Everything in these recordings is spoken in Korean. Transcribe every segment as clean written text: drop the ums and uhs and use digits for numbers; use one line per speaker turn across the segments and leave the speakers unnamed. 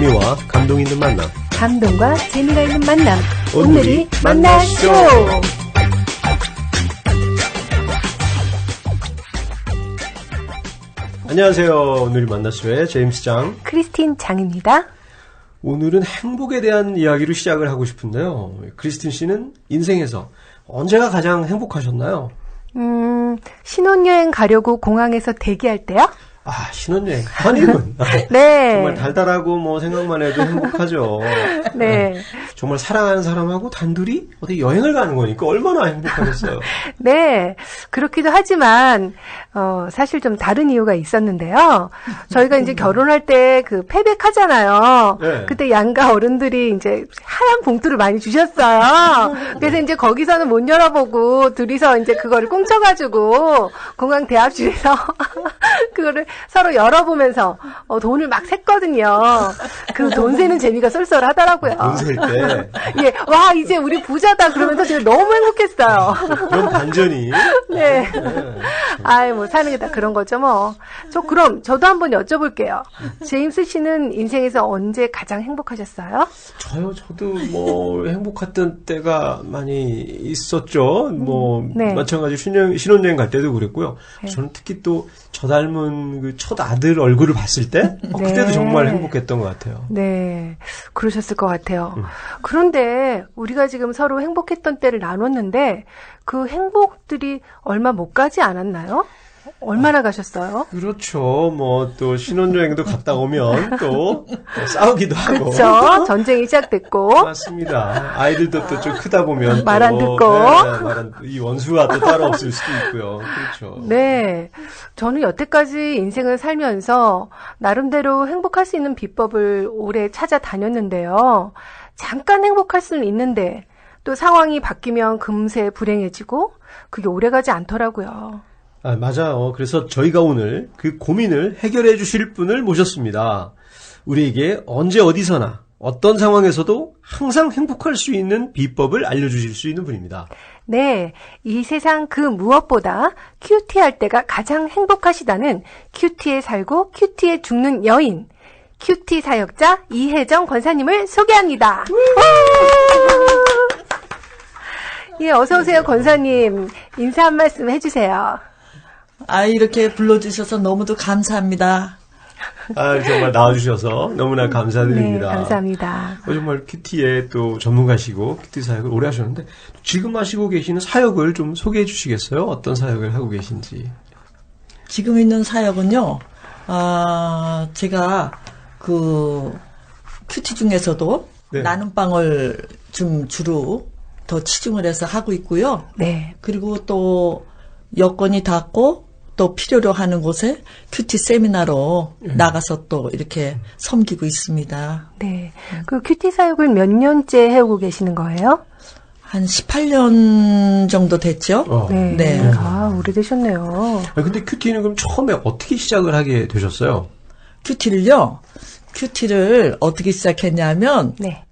재미와 감동 있는 만남.
감동과 재미가 있는 만남.
오늘이 만나쇼. 안녕하세요. 오늘이 만나쇼의 제임스 장,
크리스틴 장입니다.
오늘은 행복에 대한 이야기로 시작을 하고 싶은데요. 크리스틴 씨는 인생에서 언제가 가장 행복하셨나요?
신혼여행 가려고 공항에서 대기할 때요?
아, 신혼여행, 허니문.
네.
정말 달달하고 생각만 해도 행복하죠.
네.
정말 사랑하는 사람하고 단둘이 어디 여행을 가는 거니까 얼마나 행복하겠어요.
네. 그렇기도 하지만, 사실 좀 다른 이유가 있었는데요. 저희가 이제 결혼할 때 그 패백하잖아요.
네.
그때 양가 어른들이 이제 하얀 봉투를 많이 주셨어요. 그래서 이제 거기서는 못 열어보고 둘이서 이제 그거를 꽁쳐가지고 공항 대합실에서 그거를 서로 열어보면서 돈을 막 샜거든요. 그 돈 세는 재미가 쏠쏠하더라고요.
돈 셀 때.
예, 와 이제 우리 부자다 그러면서 제가 너무 행복했어요.
그런 반전이.
네. 아이 뭐 사는 게 다 그런 거죠 뭐. 그럼 저도 한번 여쭤볼게요. 제임스 씨는 인생에서 언제 가장 행복하셨어요?
저도 행복했던 때가 많이 있었죠.
네.
마찬가지 신혼여행 갈 때도 그랬고요.
네.
저는 특히 또 저 닮은 그 첫 아들 얼굴을 봤을 때, 그때도
네.
정말 행복했던 것 같아요.
네, 그러셨을 것 같아요. 그런데 우리가 지금 서로 행복했던 때를 나눴는데 그 행복들이 얼마 못 가지 않았나요? 얼마나 가셨어요?
그렇죠. 또 신혼여행도 갔다 오면 또 싸우기도 하고.
그렇죠. 전쟁이 시작됐고.
맞습니다. 아이들도 또 좀 크다 보면
말 안 듣고.
이 원수가 또 따로 없을 수도 있고요. 그렇죠.
네. 저는 여태까지 인생을 살면서 나름대로 행복할 수 있는 비법을 오래 찾아다녔는데요. 잠깐 행복할 수는 있는데 또 상황이 바뀌면 금세 불행해지고 그게 오래가지 않더라고요.
아, 맞아요. 그래서 저희가 오늘 그 고민을 해결해 주실 분을 모셨습니다. 우리에게 언제 어디서나 어떤 상황에서도 항상 행복할 수 있는 비법을 알려주실 수 있는 분입니다.
네, 이 세상 그 무엇보다 큐티할 때가 가장 행복하시다는 큐티에 살고 큐티에 죽는 여인, 큐티 사역자 이혜정 권사님을 소개합니다. 예, 어서 오세요, 권사님. 인사 한 말씀 해주세요.
이렇게 불러주셔서 너무도 감사합니다.
정말 나와주셔서 너무나 감사드립니다.
네, 감사합니다.
정말 큐티의 또 전문가시고 큐티 사역을 오래 하셨는데 지금 하시고 계시는 사역을 좀 소개해 주시겠어요? 어떤 사역을 하고 계신지.
지금 있는 사역은요, 제가 그 큐티 중에서도
네.
나눔 방을 좀 주로 더 치중을 해서 하고 있고요.
네.
그리고 또 여건이 닿고 또 필요로 하는 곳에 큐티 세미나로 나가서 또 이렇게 섬기고 있습니다.
네. 그 큐티 사역을 몇 년째 해오고 계시는 거예요?
한 18년 정도 됐죠?
네.
네.
오래되셨네요.
근데 큐티는 그럼 처음에 어떻게 시작을 하게 되셨어요?
큐티를 어떻게 시작했냐면,
네.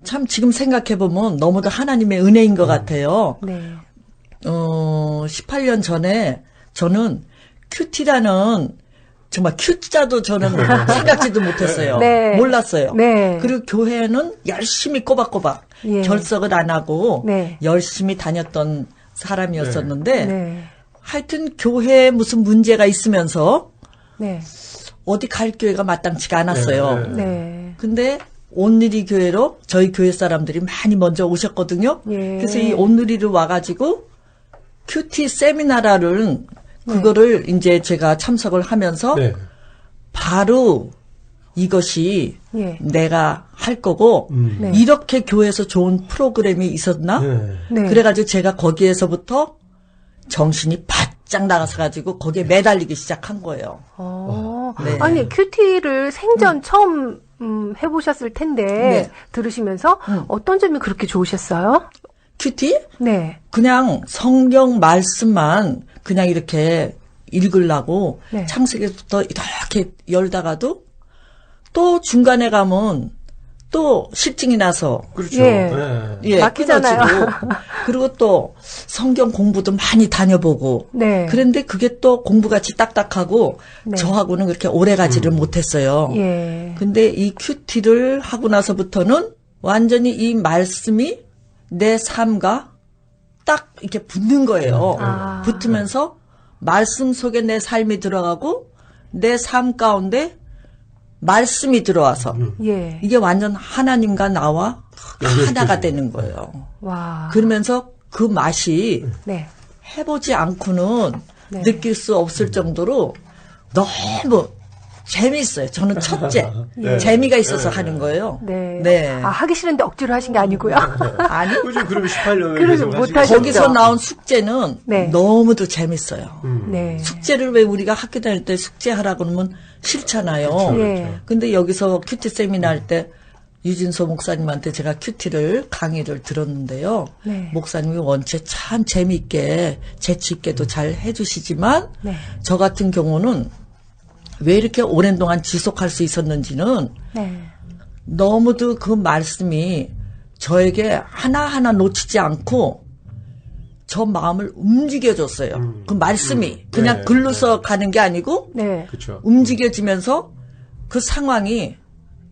참 지금 생각해보면 너무도 하나님의 은혜인 것 같아요.
네.
18년 전에 저는 큐티라는 정말 큐자도 저는 생각지도 못했어요.
네.
몰랐어요.
네.
그리고 교회는 열심히 꼬박꼬박
예.
결석을 안 하고
네.
열심히 다녔던 사람이었었는데
네.
하여튼 교회에 무슨 문제가 있으면서
네.
어디 갈 교회가 마땅치가 않았어요.
네.
근데 온누리 교회로 저희 교회 사람들이 많이 먼저 오셨거든요.
예.
그래서 이 온누리를 와가지고 큐티 세미나를 그거를 이제 제가 참석을 하면서
네.
바로 이것이
예.
내가 할 거고
네.
이렇게 교회에서 좋은 프로그램이 있었나?
네.
네.
그래가지고 제가 거기에서부터 정신이 바짝 나가서 가지고 거기에 매달리기 시작한 거예요. 네.
아니 큐티를 생전 처음 해보셨을 텐데
네.
들으시면서 어떤 점이 그렇게 좋으셨어요?
큐티?
네.
그냥 성경 말씀만 그냥 이렇게 읽으려고
네.
창세기부터 이렇게 열다가도 또 중간에 가면 또 실증이 나서
그렇죠.
예.
네.
예,
막히잖아요.
끊어지고. 그리고 또 성경 공부도 많이 다녀보고.
네.
그런데 그게 또 공부같이 딱딱하고
네.
저하고는 그렇게 오래 가지를 못했어요.
예.
근데 이 큐티를 하고 나서부터는 완전히 이 말씀이 내 삶과 딱 이렇게 붙는 거예요.
아.
붙으면서 말씀 속에 내 삶이 들어가고 내 삶 가운데 말씀이 들어와서
예.
이게 완전 하나님과 나와 하나가
연결시켜지고.
되는 거예요.
와.
그러면서 그 맛이
네.
해보지 않고는
네.
느낄 수 없을 정도로 너무 재미있어요. 저는 첫째
네.
재미가 있어서 하는 거예요.
네.
네.
아, 하기 싫은데 억지로 하신 게 아니고요.
아니
그죠? 그럼 18년을
그러지
계속
못하셨죠.
하시고.
거기서 나온 숙제는
네.
너무도 재밌어요.
네.
숙제를 왜 우리가 학교 다닐 때 숙제하라고 그러면 싫잖아요.
예.
근데 여기서 큐티 세미나 할 때 유진소 목사님한테 제가 큐티를 강의를 들었는데요.
네.
목사님이 원체 참 재미있게 재치있게도 잘 해주시지만
네.
저 같은 경우는 왜 이렇게 오랜 동안 지속할 수 있었는지는
네.
너무도 그 말씀이 저에게 하나하나 놓치지 않고 저 마음을 움직여줬어요. 그 말씀이 그냥
네,
글로서 가는 게 아니고
네.
그렇죠.
움직여지면서 그 상황이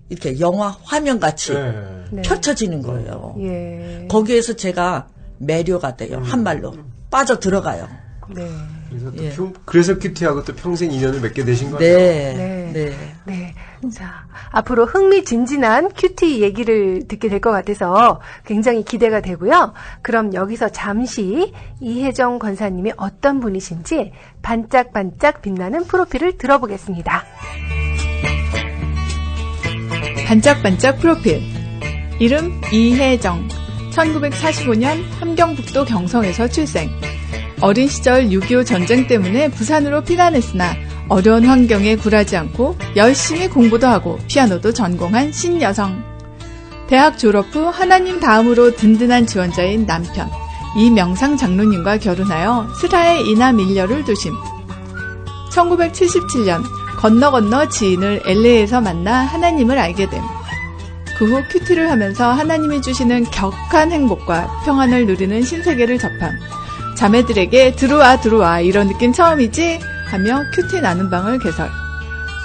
이렇게 영화 화면같이
네.
네.
펼쳐지는 거예요.
예.
거기에서 제가 매료가 돼요. 한말로 빠져 들어가요.
네.
그래서 또
예.
그래서 큐티하고 또 평생 인연을 맺게 되신 거예요.
네.
네.
네.
네. 자, 앞으로 흥미진진한 큐티 얘기를 듣게 될 것 같아서 굉장히 기대가 되고요. 그럼 여기서 잠시 이혜정 권사님이 어떤 분이신지 반짝반짝 빛나는 프로필을 들어보겠습니다.
반짝반짝 프로필. 이름 이혜정. 1945년 함경북도 경성에서 출생. 어린 시절 6.25 전쟁 때문에 부산으로 피난했으나 어려운 환경에 굴하지 않고 열심히 공부도 하고 피아노도 전공한 신여성. 대학 졸업 후 하나님 다음으로 든든한 지원자인 남편 이명상 장로님과 결혼하여 스라의 이나 밀려를 두심. 1977년 건너 지인을 LA에서 만나 하나님을 알게 됨. 그 후 큐티를 하면서 하나님이 주시는 격한 행복과 평안을 누리는 신세계를 접함. 자매들에게 들어와 이런 느낌 처음이지? 하며 큐티 나눔 방을 개설.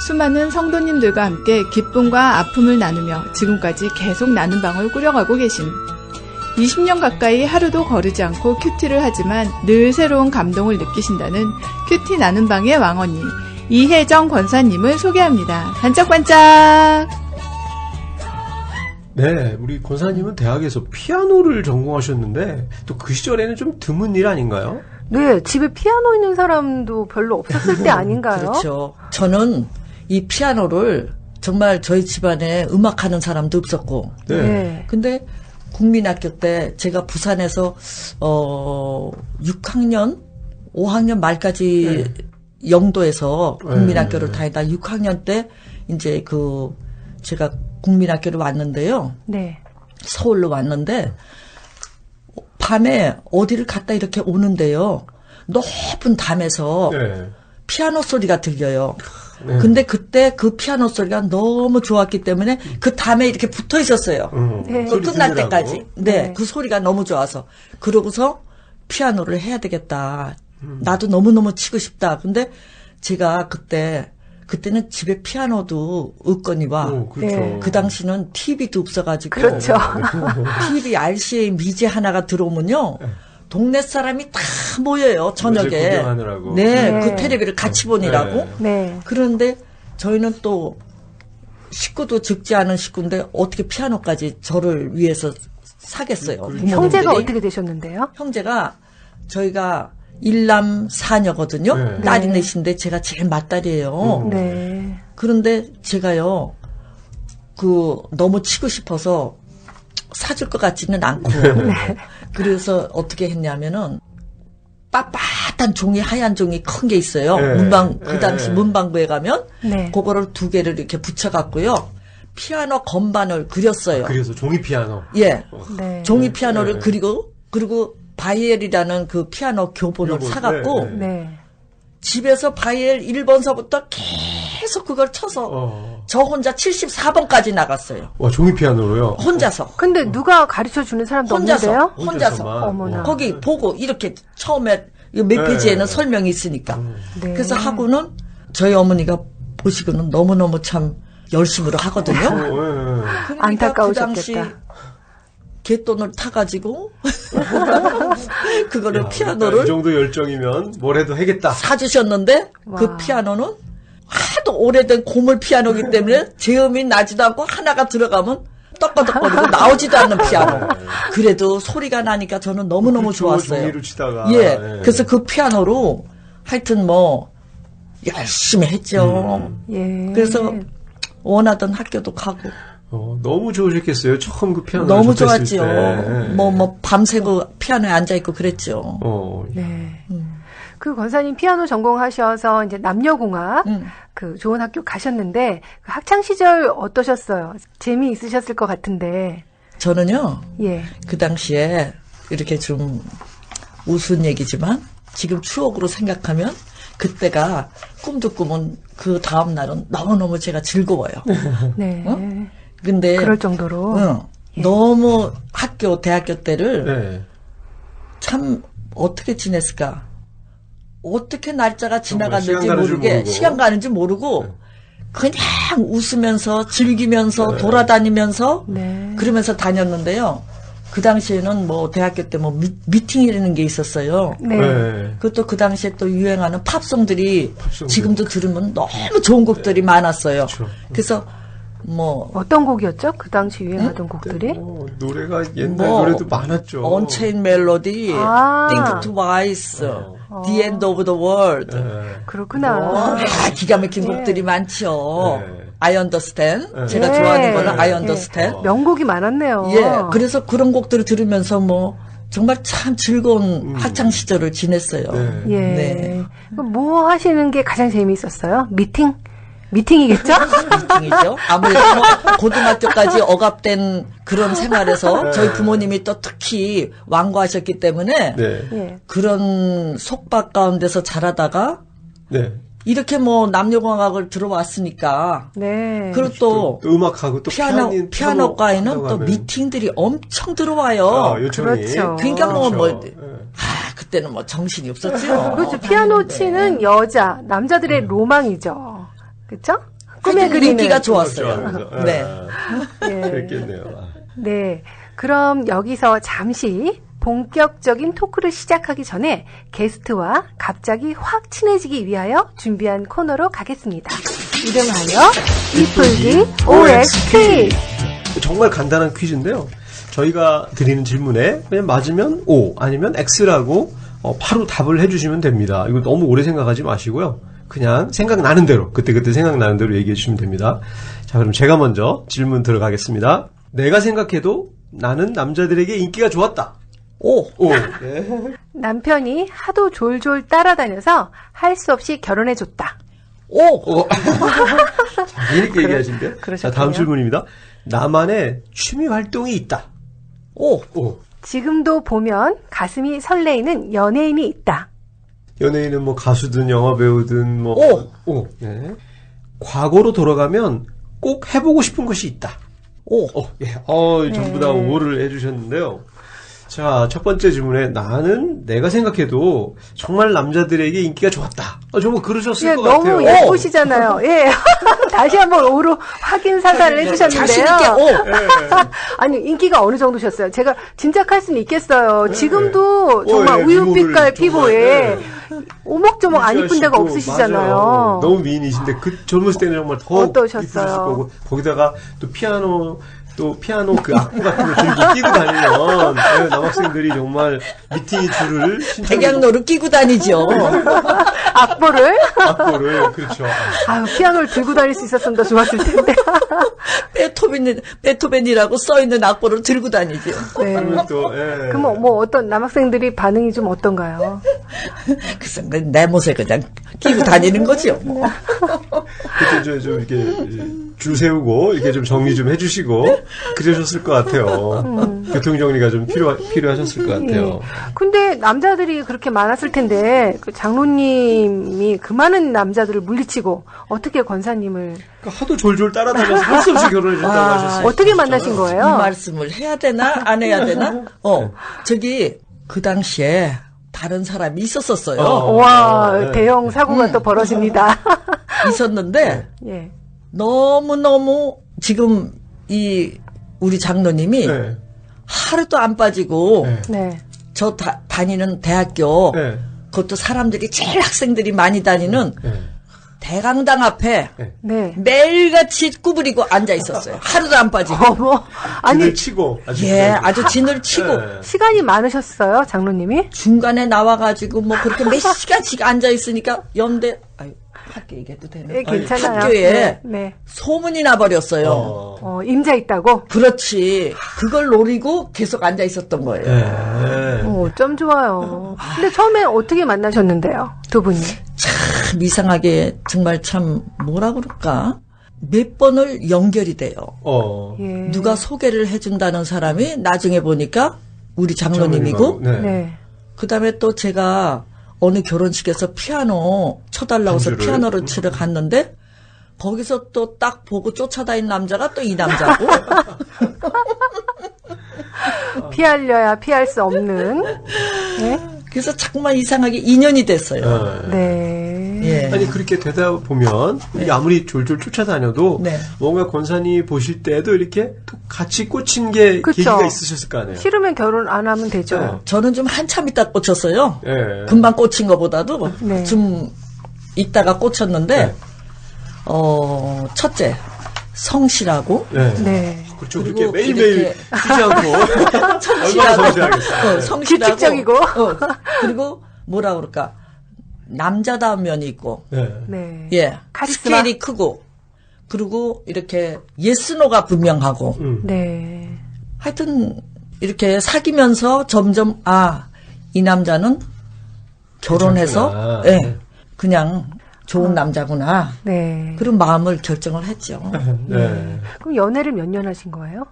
수많은 성도님들과 함께 기쁨과 아픔을 나누며 지금까지 계속 나눔 방을 꾸려가고 계심. 20년 가까이 하루도 거르지 않고 큐티를 하지만 늘 새로운 감동을 느끼신다는 큐티 나눔 방의 왕언니 이혜정 권사님을 소개합니다. 반짝반짝!
네, 우리 권사님은 대학에서 피아노를 전공하셨는데 또 그 시절에는 좀 드문 일 아닌가요?
네, 집에 피아노 있는 사람도 별로 없었을 때 아닌가요?
그렇죠. 저는 이 피아노를 정말 저희 집안에 음악하는 사람도 없었고.
네.
네.
근데 국민학교 때 제가 부산에서 6학년, 5학년 말까지 영도에서 국민학교를 다니다 6학년 때 이제 제가 국민학교를 왔는데요.
네.
서울로 왔는데 밤에 어디를 갔다 이렇게 오는데요. 높은 담에서
네.
피아노 소리가 들려요.
네.
근데 그때 그 피아노 소리가 너무 좋았기 때문에 그 담에 이렇게 붙어 있었어요.
네.
그
소리
끝날
들으라고.
때까지. 네,
네.
그 소리가 너무 좋아서. 그러고서 피아노를 해야 되겠다. 나도 너무너무 치고 싶다. 근데 제가 그때는 집에 피아노도 없거니와
그렇죠.
네.
그 당시는 TV도 없어가지고
그렇죠.
TV RCA 미제 하나가 들어오면요. 동네 사람이 다 모여요, 저녁에.
그것을 구경하느라고.
네,
네.
그 텔레비를 같이 보느라고.
네.
네.
그런데 저희는 또 식구도 적지 않은 식구인데 어떻게 피아노까지 저를 위해서 사겠어요. 부모님들이.
형제가 어떻게 되셨는데요?
형제가 저희가 일남 사녀거든요.
네.
딸이
네.
넷인데 제가 제일 맏딸이에요.
네.
그런데 제가요, 너무 치고 싶어서 사줄 것 같지는 않고. 그래서 어떻게 했냐면은, 빳빳한 종이, 하얀 종이 큰 게 있어요.
네.
그 당시
네.
문방구에 가면,
네.
그거를 2개를 이렇게 붙여갖고요, 피아노 건반을 그렸어요.
그래서 종이 피아노.
예.
네.
종이 피아노를
네.
그리고 바이엘이라는 그 피아노 교본을
교본,
사갖고,
네, 네.
네.
집에서 바이엘 1번서부터 계속 그걸 쳐서
어.
저 혼자 74번까지 나갔어요.
와, 종이 피아노로요?
혼자서.
근데 누가 가르쳐 주는 사람도
혼자서.
없는데요?
혼자서.
혼자서만.
어머나.
거기 보고 이렇게 처음에 몇
네.
페이지에는 설명이 있으니까.
네.
그래서 하고는 저희 어머니가 보시고는 너무너무 참 열심으로 하거든요. 그러니까
안타까우셨겠다.
그 당시 갯돈을 타가지고 그거를
야,
피아노를
이 정도 열정이면 뭘 해도 하겠다.
사주셨는데 그
와.
피아노는 하도 오래된 고물 피아노이기 때문에 제음이 나지도 않고 하나가 들어가면 떡거덕거리고 나오지도 않는 피아노. 그래도 소리가 나니까 저는 너무너무 좋았어요.
종이로 치다가.
예. 그래서 그 피아노로 하여튼 뭐 열심히 했죠.
예.
그래서 원하던 학교도 가고
너무 좋으셨겠어요. 처음 그 피아노
너무
접했을
좋았죠.
때.
뭐 밤새고 피아노에 앉아 있고 그랬죠.
네. 그 권사님 피아노 전공하셔서 이제 남녀공학 그 좋은 학교 가셨는데 그 학창 시절 어떠셨어요? 재미 있으셨을 것 같은데.
저는요.
예.
그 당시에 이렇게 좀 우스운 얘기지만 지금 추억으로 생각하면 그때가 꿈도 꾸면 그 다음 날은 너무너무 제가 즐거워요.
네.
근데
그럴 정도로.
너무 대학교 때를
네.
참 어떻게 지냈을까? 어떻게 날짜가 지나갔는지
시간 가는 줄
모르게
모르고.
시간 가는지 모르고 그냥 웃으면서 즐기면서 돌아다니면서
네.
그러면서 다녔는데요. 그 당시에는 뭐 대학교 때 뭐 미팅이라는 게 있었어요.
네.
그것도 그 당시에 또 유행하는 팝송들이
팝송들.
지금도 들으면 너무 좋은 곡들이 많았어요.
그렇죠.
그래서 뭐
어떤 곡이었죠? 그 당시 유행하던 곡들이?
노래가 옛날
뭐,
노래도 많았죠.
Unchained Melody,
아.
Think Twice, The End of the World.
그렇구나.
기가 막힌 곡들이 많죠.
네.
I Understand. 제가
네.
좋아하는 거는 I
예.
Understand.
명곡이 많았네요.
예. 그래서 그런 곡들을 들으면서 뭐 정말 참 즐거운 학창 시절을 지냈어요.
네.
예.
네.
그럼 뭐 하시는 게 가장 재미있었어요? 미팅이겠죠?
미팅이죠. 아무래도 뭐 고등학교까지 억압된 그런 생활에서 저희 부모님이 또 특히 완고하셨기 때문에
네.
예.
그런 속박 가운데서 자라다가
네.
이렇게 뭐 남녀공학을 들어왔으니까
네.
그리고 또
음악하고 또
피아노과에는 또
하면.
미팅들이 엄청 들어와요.
요청이.
그렇죠.
그러니까
그렇죠.
뭐
네.
그때는 뭐 정신이 없었죠.
그렇죠. 피아노 치는 여자, 남자들의 로망이죠. 그렇죠? 꿈에
하여튼
그리는.
인기가 좋았어요.
그렇죠.
네.
예.
그랬겠네요.
네. 그럼 여기서 잠시 본격적인 토크를 시작하기 전에 게스트와 갑자기 확 친해지기 위하여 준비한 코너로 가겠습니다. 이름하여 이풀기 OX 퀴즈.
정말 간단한 퀴즈인데요. 저희가 드리는 질문에 그냥 맞으면 O 아니면 X라고 바로 답을 해주시면 됩니다. 이거 너무 오래 생각하지 마시고요. 그냥 생각나는 대로 그때그때 생각나는 대로 얘기해 주시면 됩니다. 자, 그럼 제가 먼저 질문 들어가겠습니다. 내가 생각해도 나는 남자들에게 인기가 좋았다.
오.
네.
남편이 하도 졸졸 따라다녀서 할 수 없이 결혼해줬다.
오.
자기니까 얘기하신데. 자,
그러셨군요.
다음 질문입니다. 나만의 취미 활동이 있다.
오.
지금도 보면 가슴이 설레이는 연예인이 있다.
연예인은 뭐 가수든 영화 배우든 뭐.
오.
네. 과거로 돌아가면 꼭 해보고 싶은 것이 있다.
오.
예. 전부 다 오를 해주셨는데요. 자, 첫 번째 질문에 나는 내가 생각해도 정말 남자들에게 인기가 좋았다. 정말 그러셨을
예,
것 같아요.
너무 예쁘시잖아요. 예. 다시 한번 오로 확인 사살을 해주셨는데요.
자신있게 오.
아니, 인기가 어느 정도셨어요? 제가 짐작할 수는 있겠어요. 지금도 정말
예,
우유빛깔
미모를
피부에
정말,
오목조목 안 이쁜 데가
맞아요.
없으시잖아요.
너무 미인이신데 그 젊었을 때는 정말 더
어떠셨어요?
이쁘셨을 거고 거기다가 또 피아노 그 악보 같은 거 들고 끼고 다니면 남학생들이 정말 미팅이 줄을
백양로를 끼고 다니죠.
악보를?
악보를 그렇죠.
아유, 피아노를 들고 다닐 수 있었으면 더 좋았을 텐데.
베토벤이라고 써있는 악보를 들고 다니죠.
네.
그러면 또, 예.
그럼 뭐 어떤 남학생들이 반응이 좀 어떤가요?
그래서 내 못에 그냥 끼고 다니는 거죠.
그때 좀 이렇게 줄 세우고 이렇게 좀 정리 좀 해주시고 그러셨을 것 같아요. 교통 정리가 좀 필요하셨을 것 같아요.
예. 근데 남자들이 그렇게 많았을 텐데 그 장로님이 그 많은 남자들을 물리치고 어떻게 권사님을
그러니까 하도 졸졸 따라다녀서 할 수 없이 결혼해줬다고 하셨어요.
어떻게 만나신 거예요?
이 말씀을 해야 되나 안 해야 되나? 저기 그 당시에 다른 사람이 있었었어요.
와,
네.
대형 사고가 또 벌어집니다.
있었는데
예.
너무 지금 우리 장로님이
네.
하루도 안 빠지고
네.
네.
저 다니는 대학교
네.
그것도 사람들이 제일 학생들이 많이 다니는
네.
대강당 앞에
네.
매일같이 구부리고 앉아 있었어요. 하루도 안 빠지고.
어머, 아니
진을 치고 아주
예,
그냥-
아주 진을 치고
네.
시간이 많으셨어요, 장로님이?
중간에 나와가지고 뭐 그렇게 몇 시간씩 앉아 있으니까 연대 학교 얘기해도 되나?
예, 괜찮아요.
학교에
네, 네.
소문이 나버렸어요.
임자 있다고?
그렇지. 그걸 노리고 계속 앉아 있었던 거예요.
네.
어쩜 좋아요. 근데 처음에 어떻게 만나셨는데요, 두 분이?
참 이상하게 정말 참 뭐라 그럴까? 몇 번을 연결이 돼요.
예.
누가 소개를 해준다는 사람이 나중에 보니까 우리 장로님이고
네.
네.
그다음에 또 제가 어느 결혼식에서 피아노 쳐달라고 해서
반주를?
피아노를 치러 갔는데 거기서 또 딱 보고 쫓아다닌 남자가 또 이 남자고
피하려야 피할 수 없는. 네.
그래서 정말 이상하게 인연이 됐어요.
네.
예.
아니 그렇게 되다 보면 이게 아무리 졸졸 쫓아다녀도
네.
뭔가 권사님 보실 때도 이렇게 또 같이 꽂힌 게
그쵸.
계기가 있으셨을 거 아니에요.
싫으면 결혼 안 하면 되죠.
네.
저는 좀 한참 있다 꽂혔어요.
예.
금방 꽂힌 것보다도
네.
좀 있다가 꽂혔는데
네.
첫째 성실하고
네.
네.
그렇죠.
그리고
그렇게 매일매일
이렇게
쉬지 않고 얼마나 성실하겠어요.
성실하고
규칙적이고.
그리고 뭐라 그럴까 남자다운 면이 있고
네.
네.
예
카리스마.
스케일이 크고 그리고 이렇게 예스노가 분명하고
네.
하여튼 이렇게 사귀면서 점점 이 남자는 결혼해서
괜찮구나.
예 그냥 좋은 남자구나
네.
그런 마음을 결정을 했죠.
네.
그럼 연애를 몇 년 하신 거예요?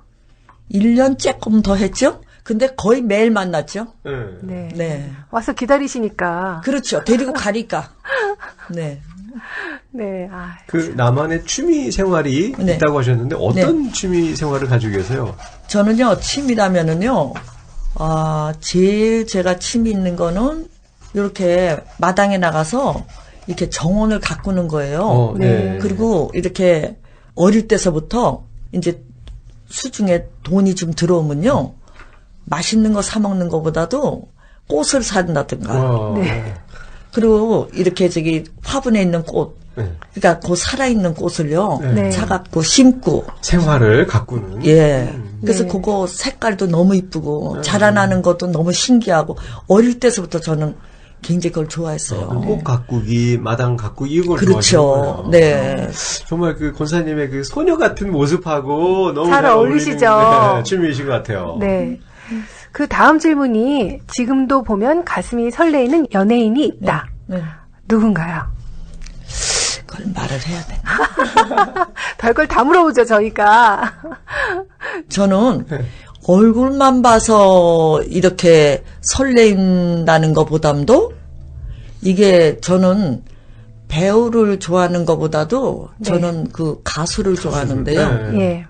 1년 조금 더 했죠. 근데 거의 매일 만났죠.
네.
네.
네.
와서 기다리시니까.
그렇죠. 데리고 가니까. 네.
네.
그 나만의 취미 생활이
네.
있다고 하셨는데 어떤 취미 생활을 가지고 계세요?
저는요, 취미라면은요, 제일 제가 취미 있는 거는, 이렇게 마당에 나가서, 이렇게 정원을 가꾸는 거예요.
네.
그리고 이렇게 어릴 때서부터, 이제 수중에 돈이 좀 들어오면요, 맛있는 거 사먹는 것보다도 꽃을 산다든가,
와.
네.
그리고 이렇게 화분에 있는 꽃,
네.
그러니까 그 살아있는 꽃을요,
네.
사갖고 심고,
생활을 가꾸는.
예. 그래서
네.
그거 색깔도 너무 이쁘고 자라나는 것도 너무 신기하고 어릴 때서부터 저는 굉장히 그걸 좋아했어요.
꽃 가꾸기, 마당 가꾸기 이걸
그렇죠.
좋아하시는 거예요.
네.
정말 그 권사님의 그 소녀 같은 모습하고 너무
잘 어울리시죠?
어울리는, 네, 취미이신 것 같아요.
네. 그 다음 질문이 지금도 보면 가슴이 설레이는 연예인이 있다.
네.
누군가요?
그걸 말을 해야 되나?
별걸 다 물어보죠, 저희가.
저는
네.
얼굴만 봐서 이렇게 설레인다는 것보담도 이게 저는 배우를 좋아하는 것보다도
네.
저는 그 가수를 좋아하는데요.
네.
예.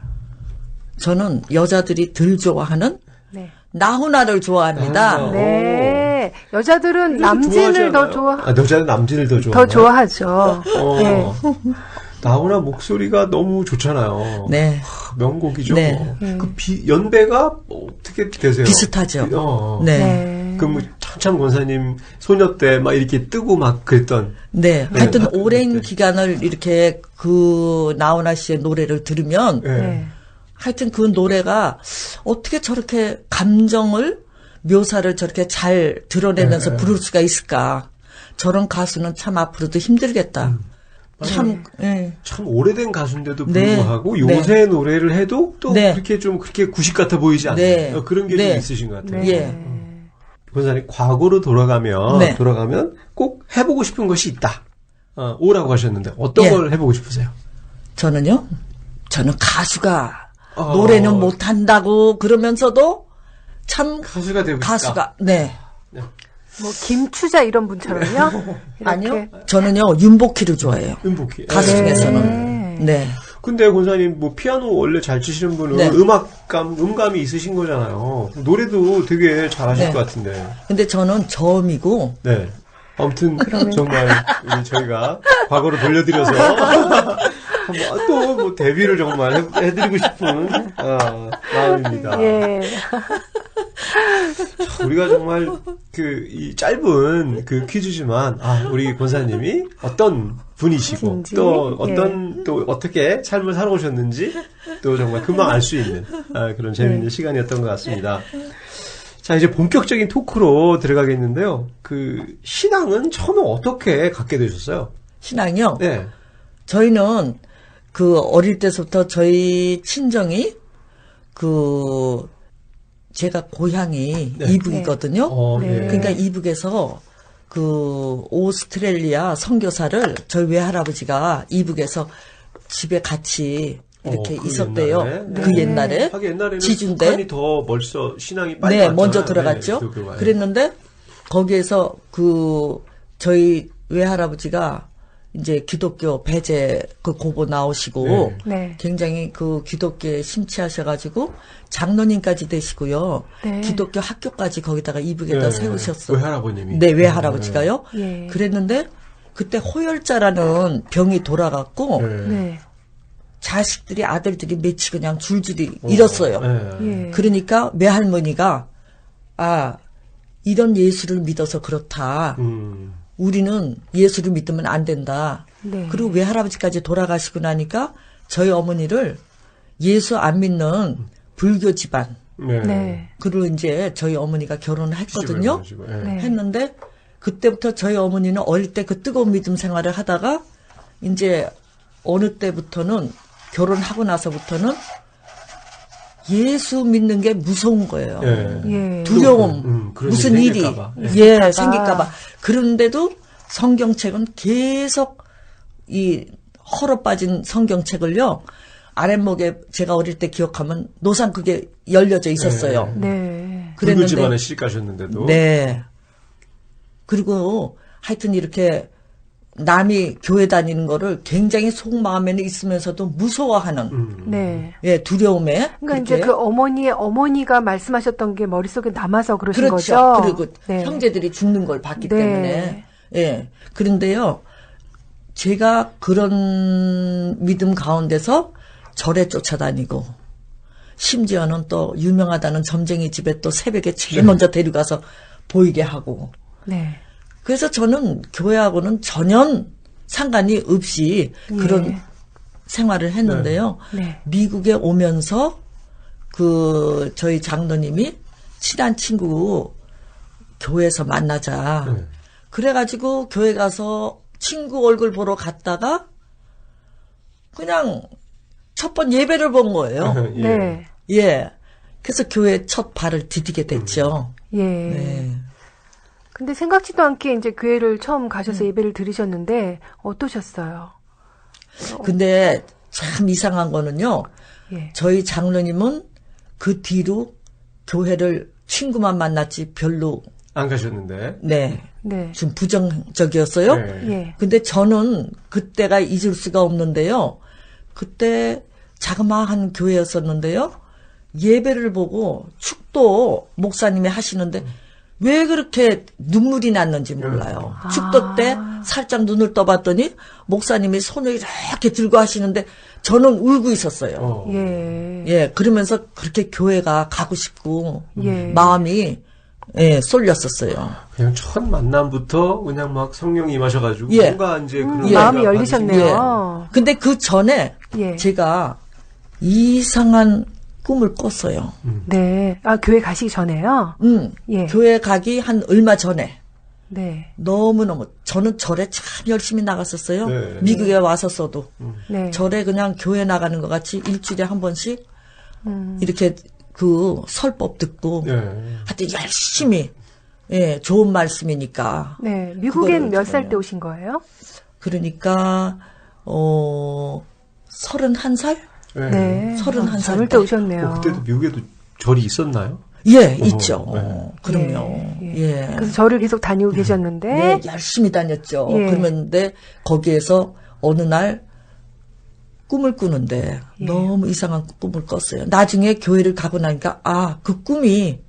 저는 여자들이 들 좋아하는
네.
나훈아를 좋아합니다.
네. 여자들은
그래서
남진을 더
좋아하지 않아요? 여자는 남진을 더
더
좋아하나요?
좋아하죠. 네.
나훈아 목소리가 너무 좋잖아요.
네.
명곡이죠.
네.
그 연배가 어떻게 되세요?
비슷하죠.
네.
네.
그 뭐 한참 권사님 소녀 때 막 이렇게 뜨고 막 그랬던.
네. 하여튼
네.
오랜
네.
기간을 이렇게 그 나훈아 씨의 노래를 들으면
네.
네.
하여튼 그 노래가 어떻게 저렇게 감정을 묘사를 저렇게 잘 드러내면서
네.
부를 수가 있을까. 저런 가수는 참 앞으로도 힘들겠다. 참, 예.
참 오래된 가수인데도
네.
불구하고
네.
요새 노래를 해도 또
네.
그렇게 구식 같아 보이지 않아요.
네.
그런 게 좀
네.
있으신 것 같아요.
네.
예.
권사님, 과거로 돌아가면
네.
꼭 해보고 싶은 것이 있다. 오라고 하셨는데 어떤
예.
걸 해보고 싶으세요?
저는 가수가 노래는 못한다고 그러면서도 참
가수가 되고 싶다.
가수가, 네.
뭐 김추자 이런 분처럼요? 이렇게.
아니요. 저는요, 윤복희를 좋아해요.
윤복희.
가수
예.
중에서는. 네.
근데 권사님 뭐 피아노 원래 잘 치시는 분은
네.
음감이 있으신 거잖아요. 노래도 되게 잘하실
네.
것 같은데.
근데 저는 저음이고,
네. 아무튼 정말 저희가 과거로 돌려드려서 또 뭐 데뷔를 정말 해드리고 싶은 마음입니다.
예.
우리가 정말 이 짧은 그 퀴즈지만 우리 권사님이 어떤 분이시고
분이신지,
또 또 어떻게 삶을 살아오셨는지 또 정말 금방 알 수 있는 그런 재미있는 시간이었던 것 같습니다. 자, 이제 본격적인 토크로 들어가겠는데요. 그 신앙은 처음에 어떻게 갖게 되셨어요?
신앙이요?
네.
저희는 어릴 때부터 저희 친정이 제가 고향이
네.
이북이거든요.
네.
그러니까 이북에서 오스트레일리아 선교사를 저희 외할아버지가 이북에서 집에 같이 이렇게
그
있었대요.
옛날에?
그 옛날에.
하긴 옛날에는
지주인데.
북한이 더 벌써 신앙이 빨리
네,
왔잖아요.
먼저 들어갔죠.
네, 그거
그랬는데 거기에서 저희 외할아버지가 이제 기독교 배제 고보 나오시고
네.
네.
굉장히 기독교에 심취하셔가지고 장로님까지 되시고요.
네.
기독교 학교까지 거기다가 이북에다
네,
세우셨어요.
외할아버님이.
네, 외할아버지가요.
예.
그랬는데 그때 호열자라는 병이 돌아갔고
네.
자식들이 아들들이 며칠 그냥 줄줄이 잃었어요.
네.
예.
그러니까 외할머니가 이런 예수를 믿어서 그렇다. 우리는 예수를 믿으면 안 된다.
네.
그리고 외할아버지까지 돌아가시고 나니까 저희 어머니를 예수 안 믿는 불교 집안.
네.
그리고 이제 저희 어머니가 결혼을 했거든요.
네.
했는데 그때부터 저희 어머니는 어릴 때 그 뜨거운 믿음 생활을 하다가 이제 어느 때부터는 결혼하고 나서부터는 예수 믿는 게 무서운 거예요.
예.
두려움,
그런
무슨
일이
일이
생길까봐.
생길까봐. 그런데도 성경책은 계속 이 헐어 빠진 성경책을요. 아랫목에 제가 어릴 때 기억하면 노상 그게 열려져 있었어요.
네.
불교 집안에 시집 가셨는데도.
네. 그리고 하여튼 이렇게 남이 교회 다니는 거를 굉장히 속마음에는 있으면서도 무서워하는
네.
두려움에.
그러니까 이제
그렇게.
어머니가 말씀하셨던 게 머릿속에 남아서 그러신
그렇죠.
거죠.
그리고
네.
형제들이 죽는 걸 봤기
네.
때문에. 예. 그런데요, 제가 그런 믿음 가운데서 절에 쫓아다니고, 심지어는 또 유명하다는 점쟁이 집에 또 새벽에 제일 먼저 데려가서 보이게 하고.
네.
그래서 저는 교회하고는 전혀 상관이 없이 그런 생활을 했는데요.
네.
미국에 오면서 저희 장로님이 친한 친구 교회에서 만나자. 그래가지고 교회 가서 친구 얼굴 보러 갔다가 그냥 첫 번 예배를 본 거예요.
네.
예. 그래서 교회에 첫 발을 디디게 됐죠.
예.
네.
근데 생각지도 않게 이제 교회를 처음 가셔서 예배를 드리셨는데 어떠셨어요?
근데 참 이상한 거는요.
예.
저희 장로님은 그 뒤로 교회를 친구만 만났지 별로
안 가셨는데.
네.
네.
좀 부정적이었어요.
네.
예.
근데 저는 그때가 잊을 수가 없는데요. 그때 자그마한 교회였었는데요. 예배를 보고 축도 목사님이 하시는데 왜 그렇게 눈물이 났는지 몰라요. 축도 때 살짝 눈을 떠봤더니 목사님이 손을 이렇게 들고 하시는데 저는 울고 있었어요.
예.
예, 그러면서 그렇게 교회가 가고 싶고
예.
마음이 쏠렸었어요.
그냥 첫 만남부터 그냥 막 성령이 임하셔가지고
예.
뭔가 이제 그런
마음이
생각
열리셨네요.
근데 그 전에
예.
제가 이상한 꿈을 꿨어요.
네. 아, 교회 가시기 전에요? 예.
교회 가기 한 얼마 전에.
네.
너무너무 저는 절에 참 열심히 나갔었어요.
네.
미국에 왔었어도
네.
절에 그냥 교회 나가는 것 같이 일주일에 한 번씩 이렇게 그 설법 듣고
네.
하여튼 열심히 예, 좋은 말씀이니까.
네. 미국엔
그거를
몇 살
들으면.
때 오신 거예요?
그러니까 31살?
네.
31살
젊을
때.
때 오셨네요.
그때도 미국에도 절이 있었나요?
예, 있죠.
네.
그럼요.
예,
예.
그래서 절을 계속 다니고 계셨는데.
네, 열심히 다녔죠.
예.
그러는데 거기에서 어느 날 꿈을 꾸는데
예.
너무 이상한 꿈을 꿨어요. 나중에 교회를 가고 나니까 그 꿈이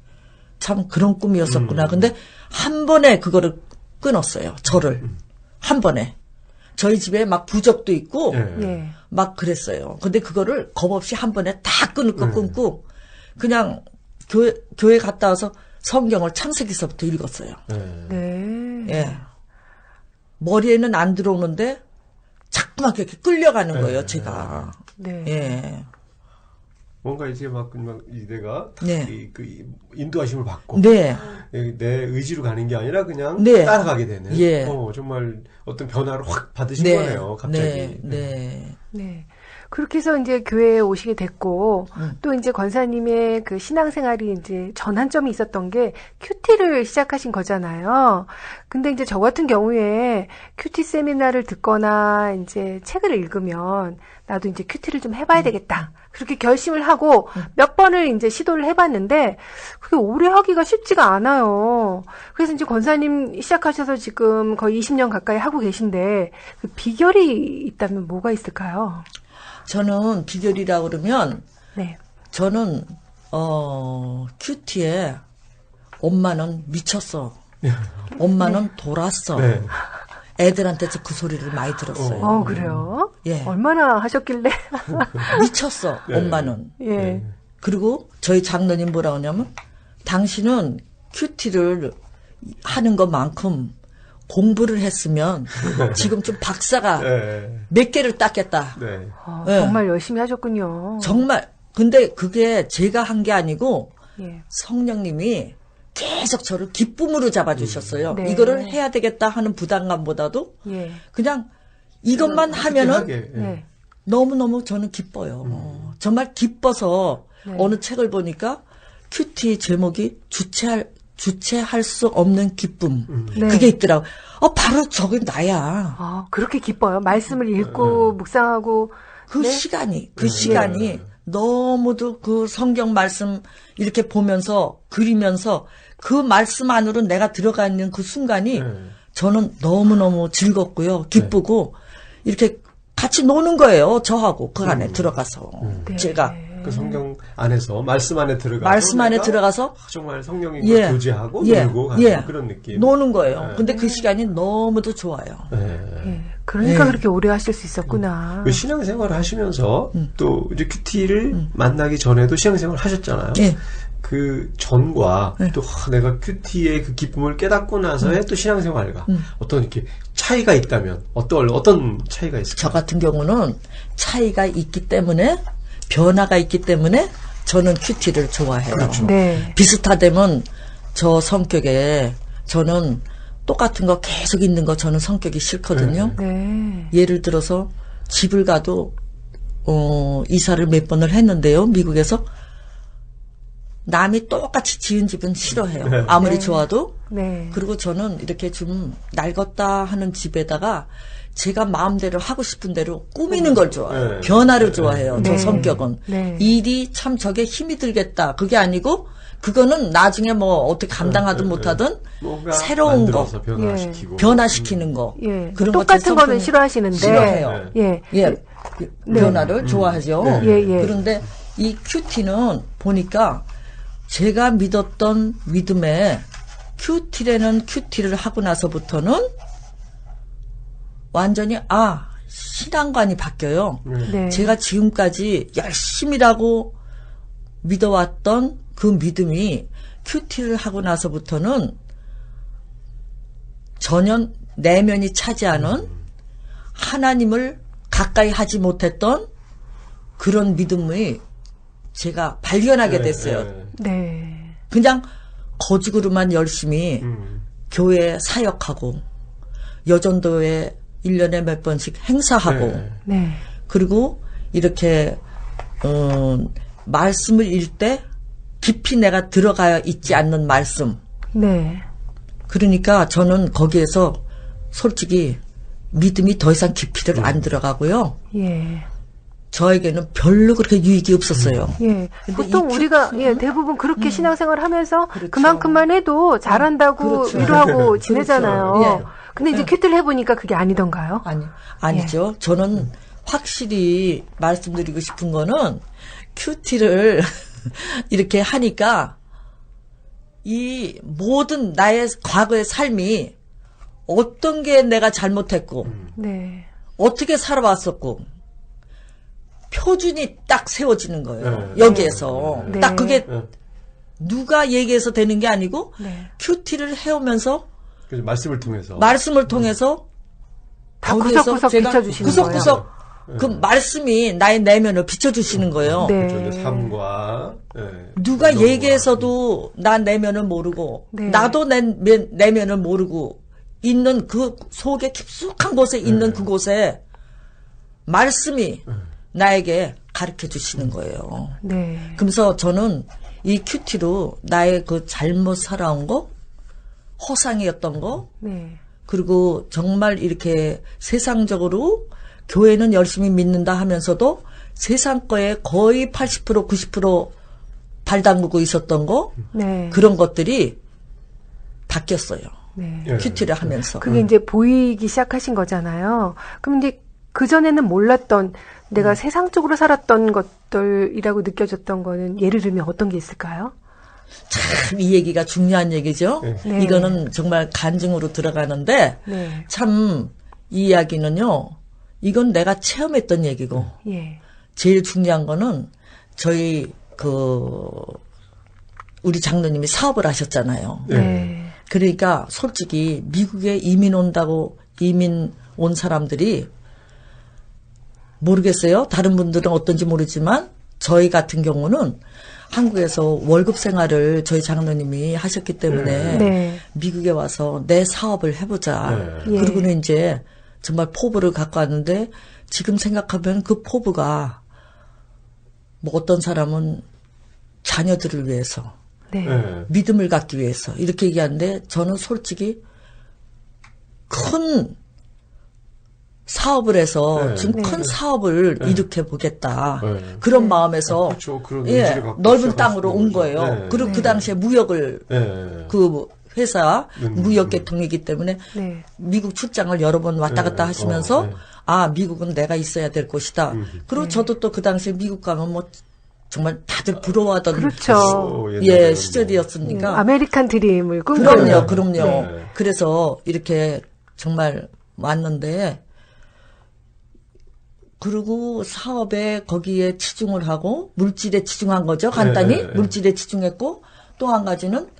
참 그런 꿈이었었구나. 근데 한 번에 그거를 끊었어요. 절을. 한 번에. 저희 집에 막 부적도 있고
예.
예.
막 그랬어요. 근데 그거를 겁없이 한 번에 다 끊고 그냥 교회 갔다 와서 성경을 창세기서부터 읽었어요.
네.
네.
예. 머리에는 안 들어오는데 자꾸만 이렇게 끌려가는 거예요, 제가.
네.
예.
뭔가 이제 막 내가
네.
그 인도하심을 받고
네.
내 의지로 가는 게 아니라 그냥
네.
따라가게 되는.
예.
정말 어떤 변화를 확 받으신
네.
거네요. 갑자기.
네.
네. 그렇게 해서 이제 교회에 오시게 됐고,
음.
또 이제 권사님의 그 신앙생활이 이제 전환점이 있었던 게 큐티를 시작하신 거잖아요. 근데 이제 저 같은 경우에 큐티 세미나를 듣거나 이제 책을 읽으면 나도 이제 큐티를 좀 해봐야 되겠다. 그렇게 결심을 하고 몇 번을 이제 시도를 해봤는데 그게 오래 하기가 쉽지가 않아요. 그래서 이제 권사님 시작하셔서 지금 거의 20년 가까이 하고 계신데 그 비결이 있다면 뭐가 있을까요?
저는 비결이라고 그러면
네.
저는 큐티에 엄마는 미쳤어. 엄마는 돌았어.
네.
애들한테서 그 소리를 많이 들었어요.
그래요?
예.
얼마나 하셨길래?
미쳤어.
네.
엄마는.
예.
그리고 저희 장로님 뭐라 하냐면 당신은 큐티를 하는 것만큼 공부를 했으면 지금 좀 박사가
네.
몇 개를 땄겠다.
네.
네.
정말 열심히 하셨군요.
정말. 근데 그게 제가 한 게 아니고
예.
성령님이 계속 저를 기쁨으로 잡아주셨어요.
네.
이거를 해야 되겠다 하는 부담감보다도
예.
그냥 이것만 하면은
솔직하게, 예.
네.
너무너무 저는 기뻐요. 정말 기뻐서
네.
어느 책을 보니까 큐티 제목이 주체할 수 없는 기쁨.
네.
그게 있더라고. 바로 저게 나야.
그렇게 기뻐요. 말씀을 읽고 묵상하고
그
네?
시간이 너무도 그 성경 말씀 이렇게 보면서 그리면서 그 말씀 안으로 내가 들어가 있는 그 순간이 저는 너무너무 즐겁고요. 기쁘고 이렇게 같이 노는 거예요. 저하고 그 안에 들어가서
네.
제가
그 성경 안에서 말씀 안에 들어가서
말씀 안에
내가
들어가서
정말 성령님과 교제하고 놀고 가는 그런 느낌.
노는 거예요. 근데 그 시간이 너무도 좋아요.
네.
예. 그러니까
네.
그렇게 오래 하실 수 있었구나.
그 신앙생활을 하시면서 또 이제 큐티를 만나기 전에도 신앙생활을 하셨잖아요.
예.
그 전과 또 내가 큐티의 그 기쁨을 깨닫고 나서의 또 신앙생활과 어떤 이렇게 차이가 있다면 어떤 차이가 있을까요?
저 같은 경우는 차이가 있기 때문에 변화가 있기 때문에 저는 큐티를 좋아해요.
그렇죠.
네.
비슷하다면 저 성격에 저는 똑같은 거 계속 있는 거 저는 성격이 싫거든요.
네.
예를 들어서 집을 가도 이사를 몇 번을 했는데요. 미국에서 남이 똑같이 지은 집은 싫어해요. 아무리 좋아도.
네.
그리고 저는 이렇게 좀 낡았다 하는 집에다가 제가 마음대로 하고 싶은 대로 꾸미는 걸 좋아해요.
네.
변화를 좋아해요. 저
네.
성격은.
네.
일이 참 저게 힘이 들겠다. 그게 아니고 그거는 나중에 뭐 어떻게 감당하든 못하든
뭔가
새로운 거.
만들어서 변화시키고
변화시키는 거.
예.
그런 거
똑같은
제
거는
성격은
싫어하시는데.
싫어해요.
예.
예. 변화를 좋아하죠.
예, 예.
그런데 이 큐티는 보니까 제가 믿었던 믿음에 큐티라는 큐티를 하고 나서부터는 완전히 신앙관이 바뀌어요.
네.
제가 지금까지 열심히라고 믿어왔던 그 믿음이 큐티를 하고 나서부터는 전혀 내면이 차지하는 하나님을 가까이 하지 못했던 그런 믿음이 제가 발견하게 됐어요.
네.
그냥 거짓으로만 열심히 교회 사역하고 여전도에 1년에 몇 번씩 행사하고
네.
네.
그리고 이렇게 말씀을 읽을 때 깊이 내가 들어가 있지 않는 말씀.
네.
그러니까 저는 거기에서 솔직히 믿음이 더 이상 깊이를 안 들어가고요.
예.
저에게는 별로 그렇게 유익이 없었어요.
예.
근데
보통
이
우리가 예, 대부분 그렇게 신앙생활 하면서
그렇죠.
그만큼만 해도 잘한다고
그렇죠.
위로하고 지내잖아요.
예.
근데 이제 큐티를 해보니까 그게 아니던가요?
아니죠. 저는 확실히 말씀드리고 싶은 거는 큐티를 이렇게 하니까 이 모든 나의 과거의 삶이 어떤 게 내가 잘못했고
네.
어떻게 살아왔었고 표준이 딱 세워지는 거예요.
네.
여기에서
네.
딱 그게
네.
누가 얘기해서 되는 게 아니고
네.
큐티를 해오면서
그래서 말씀을 통해서.
말씀을 통해서
다
거기에서
구석구석
제가
비춰주시는
구석구석 그 말씀이 나의 내면을 비춰주시는 거예요.
네.
그렇죠. 이제 삶과
누가
운동과.
얘기해서도 나 내면을 모르고
네.
나도 내 내면을 모르고 있는 그 속에 깊숙한 곳에 있는 그곳에 말씀이 나에게 가르쳐 주시는 거예요.
네.
그러면서 저는 이 큐티로 나의 그 잘못 살아온 거, 허상이었던 거,
네.
그리고 정말 이렇게 세상적으로 교회는 열심히 믿는다 하면서도 세상 거에 거의 80% 90% 발담그고 있었던 거,
네.
그런 것들이 바뀌었어요.
네.
예.
큐티를 하면서.
그게 이제 보이기 시작하신 거잖아요. 그럼 이제 그전에는 몰랐던 내가 세상적으로 살았던 것들이라고 느껴졌던 거는 예를 들면 어떤 게 있을까요?
참 이 얘기가 중요한 얘기죠.
네.
이거는 정말 간증으로 들어가는데
네.
참 이 이야기는요. 이건 내가 체험했던 얘기고
예.
제일 중요한 거는 저희 우리 장로님이 사업을 하셨잖아요.
네.
그러니까 솔직히 미국에 이민 온 사람들이 모르겠어요. 다른 분들은 어떤지 모르지만 저희 같은 경우는 한국에서 월급 생활을 저희 장로님이 하셨기 때문에
네.
미국에 와서 내 사업을 해보자.
네.
예.
그리고는 이제 정말 포부를 갖고 왔는데 지금 생각하면 그 포부가 뭐 어떤 사람은 자녀들을 위해서
네.
예.
믿음을 갖기 위해서 이렇게 얘기하는데 저는 솔직히 큰 사업을 해서
네.
지금 큰 사업을 일으켜 보겠다.
네.
그런 마음에서
그렇죠. 그런
예,
의지를 갖고
넓은
시작하시는
땅으로 온
거죠.
거예요.
네.
그리고 그 당시에 무역을
예.
그 회사 무역 계통이기 때문에
네.
미국 출장을 여러 번 왔다 갔다
네.
하시면서
네.
아 미국은 내가 있어야 될 곳이다. 그리고 저도 또 그 당시에 미국 가면 뭐 정말 다들 부러워하던
그렇죠.
예 시절이었으니까
아메리칸 드림을 꿈꾸는.
그럼요.
네.
그래서 이렇게 정말 왔는데 그리고 사업에 거기에 치중을 하고 물질에 치중한 거죠. 간단히
네.
물질에 치중했고 또 한 가지는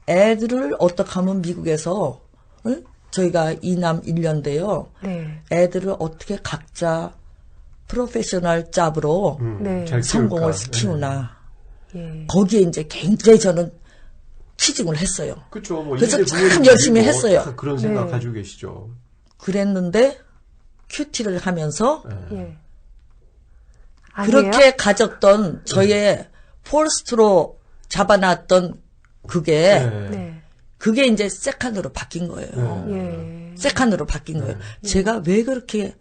애들을 어떻게 하면 미국에서 응? 저희가 2남 1년대요.
네.
애들을 어떻게 각자 프로페셔널 잡으로
네.
잘
성공을
키울까.
시키우나
예.
거기에 이제 굉장히 저는 치중을 했어요.
그렇죠. 뭐
그래서
이제
참
부모님들이
열심히
뭐
했어요.
다 그런 생각
네.
가지고 계시죠.
그랬는데 큐티를 하면서
예. 아니에요?
그렇게 가졌던 저의 폴스트로 잡아놨던 그게
네.
그게 이제 세컨으로 바뀐 거예요.
예.
세컨으로 바뀐 거예요. 제가 왜 그렇게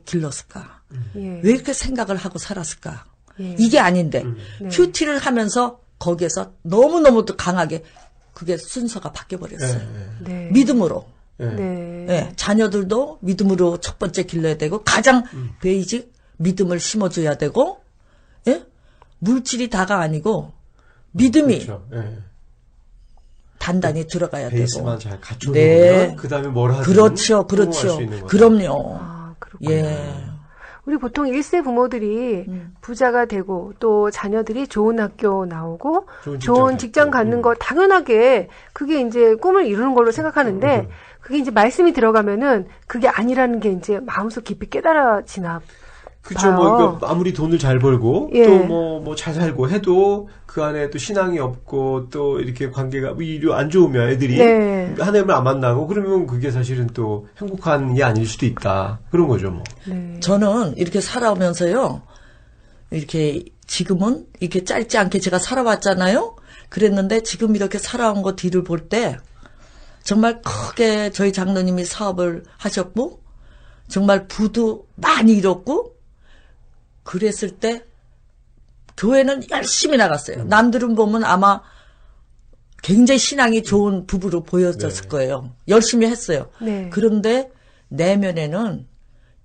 길렀을까?
예.
왜 이렇게 생각을 하고 살았을까?
예.
이게 아닌데 큐티를 하면서 거기에서 너무너무도 강하게 그게 순서가 바뀌어버렸어요.
네.
믿음으로.
네.
예, 자녀들도 믿음으로 첫 번째 길러야 되고 가장 베이직 믿음을 심어줘야 되고 예? 물질이 다가 아니고 믿음이
그렇죠. 예.
단단히 들어가야
베이스만
되고
잘 갖춰놓으면
네.
그다음에 뭘 하든
그렇죠.
성공할 수 있는 거죠.
그럼요.
아, 그렇군요.
예.
우리 보통 1세 부모들이 부자가 되고 또 자녀들이 좋은 학교 나오고 좋은 직장 갖는 거 당연하게 그게 이제 꿈을 이루는 걸로 생각하는데 그게 이제 말씀이 들어가면은 그게 아니라는 게 이제 마음속 깊이 깨달아지나
그쵸, 그러니까 아무리 돈을 잘 벌고,
예.
또 뭐 잘 살고 해도, 그 안에 또 신앙이 없고, 또 이렇게 관계가, 이리 안 좋으면 애들이,
네.
하나님을 안 만나고, 그러면 그게 사실은 또 행복한 게 아닐 수도 있다. 그런 거죠, 뭐.
네.
저는 이렇게 살아오면서요, 이렇게 지금은 이렇게 짧지 않게 제가 살아왔잖아요? 그랬는데 지금 이렇게 살아온 거 뒤를 볼 때, 정말 크게 저희 장로님이 사업을 하셨고, 정말 부도 많이 잃었고, 그랬을 때, 교회는 열심히 나갔어요. 남들은 보면 아마 굉장히 신앙이 좋은 부부로 보여졌을 거예요. 열심히 했어요.
네.
그런데 내면에는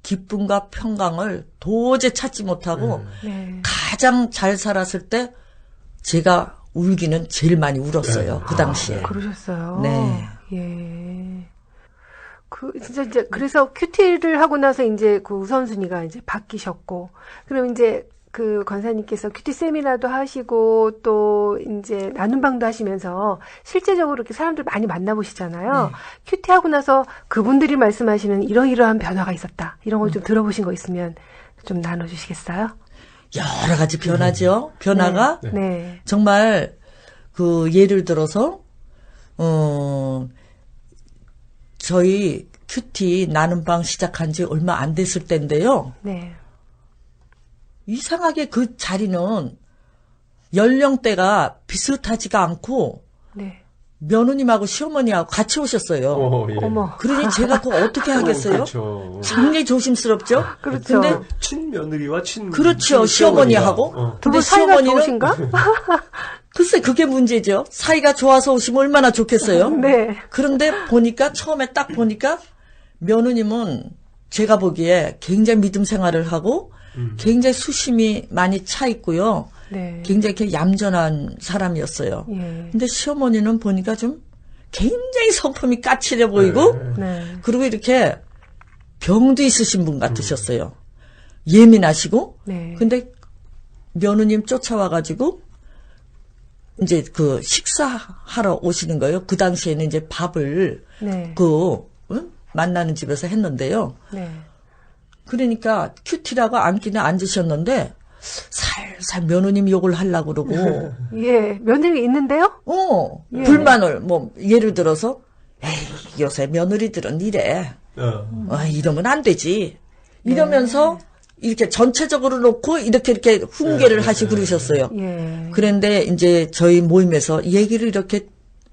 기쁨과 평강을 도저히 찾지 못하고
네.
가장 잘 살았을 때 제가 울기는 제일 많이 울었어요. 그 당시에.
그러셨어요.
네.
예. 그 진짜 이제 그래서 큐티를 하고 나서 이제 그 우선순위가 이제 바뀌셨고, 그럼 이제 그 권사님께서 큐티 세미나도 하시고 또 이제 나눔방도 하시면서 실제적으로 이렇게 사람들 많이 만나보시잖아요. 큐티 하고 나서 그분들이 말씀하시는 이러이러한 변화가 있었다, 이런 걸 좀 들어보신 거 있으면 좀 나눠주시겠어요?
여러 가지 변화죠. 변화가
네.
정말 그 예를 들어서 저희 큐티 나눔방 시작한 지 얼마 안 됐을 때인데요.
네.
이상하게 그 자리는 연령대가 비슷하지가 않고
네.
며느님하고 시어머니하고 같이 오셨어요.
예.
어머.
그러니 제가 그거 어떻게 하겠어요?
그렇죠.
굉장히 조심스럽죠?
그렇죠.
근데
친며느리와
그렇죠. 시어머니하고.
두 분
근데
사이가
시어머니는
좋으신가?
글쎄 그게 문제죠. 사이가 좋아서 오시면 얼마나 좋겠어요.
네.
그런데 보니까 처음에 딱 보니까 며느님은 제가 보기에 굉장히 믿음 생활을 하고 굉장히 수심이 많이 차 있고요.
네.
굉장히 이렇게 얌전한 사람이었어요.
예.
근데 시어머니는 보니까 좀 굉장히 성품이 까칠해 보이고
네.
그리고 이렇게 병도 있으신 분 같으셨어요. 예민하시고.
네.
근데 며느님 쫓아와가지고 이제 그 식사하러 오시는 거예요. 그 당시에는 이제 밥을
네.
만나는 집에서 했는데요.
네.
그러니까 큐티라고 앉기는 앉으셨는데 살살 며느님 욕을 하려고 그러고
예. 며느리 있는데요? 예.
불만을 뭐 예를 들어서 에이 요새 며느리들은 이래. 이러면 안 되지. 이러면서 이렇게 전체적으로 놓고 이렇게 훈계를 하시고 그러셨어요.
예.
그런데 이제 저희 모임에서 얘기를 이렇게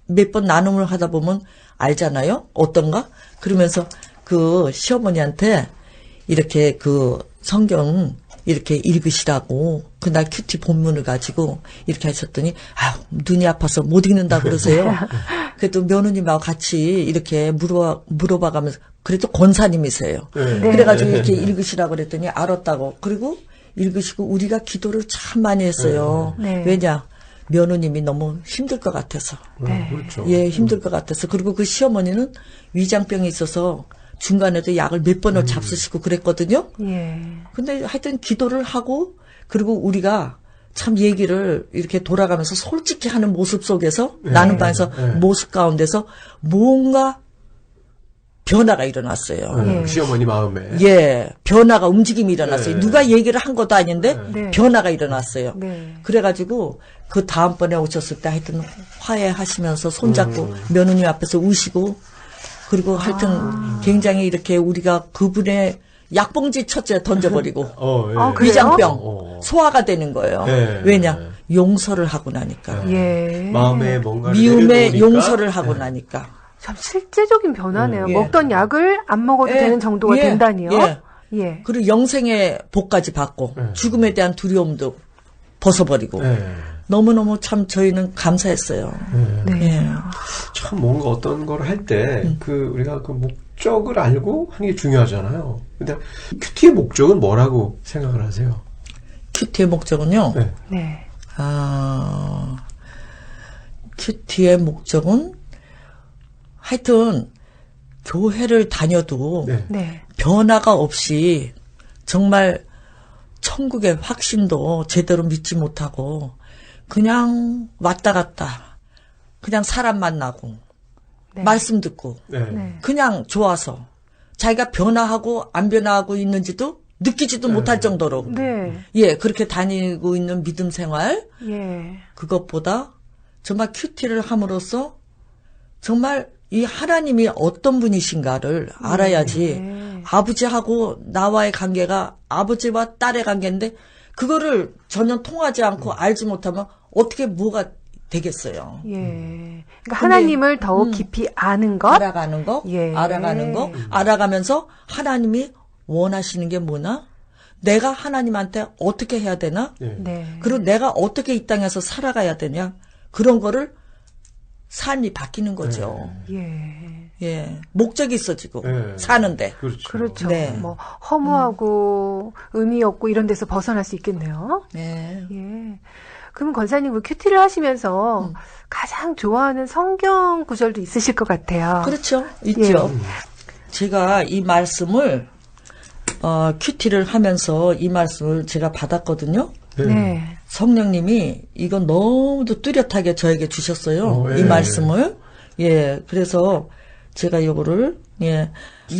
몇 번 나눔을 하다 보면 알잖아요. 어떤가? 그러면서 그 시어머니한테 이렇게 그 성경 이렇게 읽으시라고 그날 큐티 본문을 가지고 이렇게 하셨더니 눈이 아파서 못 읽는다 그러세요. 그래도 며느님하고 같이 이렇게 물어봐가면서 그래도 권사님이세요.
네.
그래가지고 이렇게 읽으시라고 그랬더니 알았다고. 그리고 읽으시고 우리가 기도를 참 많이 했어요.
네.
왜냐? 며느님이 너무 힘들 것 같아서.
네.
그렇죠.
예, 힘들 것 같아서. 그리고 그 시어머니는 위장병이 있어서 중간에도 약을 몇 번을 잡수시고 그랬거든요.
예.
근데 하여튼 기도를 하고 그리고 우리가 참 얘기를 이렇게 돌아가면서 솔직히 하는 모습 속에서 나눔방에서 모습 가운데서 뭔가 변화가 일어났어요.
시어머니 마음에.
예, 변화가 움직임이 일어났어요. 누가 얘기를 한 것도 아닌데
네.
변화가 일어났어요.
네.
그래가지고 그 다음번에 오셨을 때 하여튼 화해하시면서 손잡고 며느님 앞에서 우시고 그리고 하여튼 굉장히 이렇게 우리가 그분의 약봉지 첫째 던져버리고
예.
그래요?
위장병 소화가 되는 거예요.
네.
왜냐? 용서를 하고 나니까.
예.
마음에 뭔가
미움에 용서를 하고 나니까.
참 실제적인 변화네요.
예.
먹던 약을 안 먹어도
예.
되는 정도가
예.
된다니요.
예.
예.
그리고 영생의 복까지 받고 죽음에 대한 두려움도 벗어버리고 너무너무 참 저희는 감사했어요.
네.
예.
참 뭔가 어떤 걸 할 때 우리가 그 목적을 알고 하는 게 중요하잖아요. 근데 큐티의 목적은 뭐라고 생각을 하세요?
큐티의 목적은요.
네.
네.
큐티의 목적은 하여튼 교회를 다녀도
네.
네.
변화가 없이 정말 천국의 확신도 제대로 믿지 못하고 그냥 왔다 갔다 그냥 사람 만나고
네.
말씀 듣고
네.
네.
그냥 좋아서 자기가 변화하고 안 변화하고 있는지도 느끼지도 못할 정도로.
네.
예, 그렇게 다니고 있는 믿음 생활.
예.
그것보다 정말 큐티를 함으로써 정말 이 하나님이 어떤 분이신가를 알아야지.
네.
아버지하고 나와의 관계가 아버지와 딸의 관계인데 그거를 전혀 통하지 않고 알지 못하면 어떻게 뭐가 되겠어요.
예. 그러니까 하나님을 더욱 깊이 아는 것.
알아가는 거,
예.
알아가는 거, 알아가면서 하나님이 원하시는 게 뭐나? 내가 하나님한테 어떻게 해야 되나?
예.
네.
그리고 내가 어떻게 이 땅에서 살아가야 되냐? 그런 거를 삶이 바뀌는 거죠.
예.
예. 목적이 있어지고,
예.
사는데.
그렇죠.
그렇죠.
네.
뭐 허무하고 의미 없고 이런 데서 벗어날 수 있겠네요.
네.
예. 그럼 권사님 그 큐티를 하시면서 가장 좋아하는 성경 구절도 있으실 것 같아요.
그렇죠. 있죠.
예.
제가 이 말씀을, 큐티를 하면서 이 말씀을 제가 받았거든요.
네.
성령님이 이건 너무도 뚜렷하게 저에게 주셨어요.
예.
이 말씀을. 예, 그래서 제가 요거를, 예,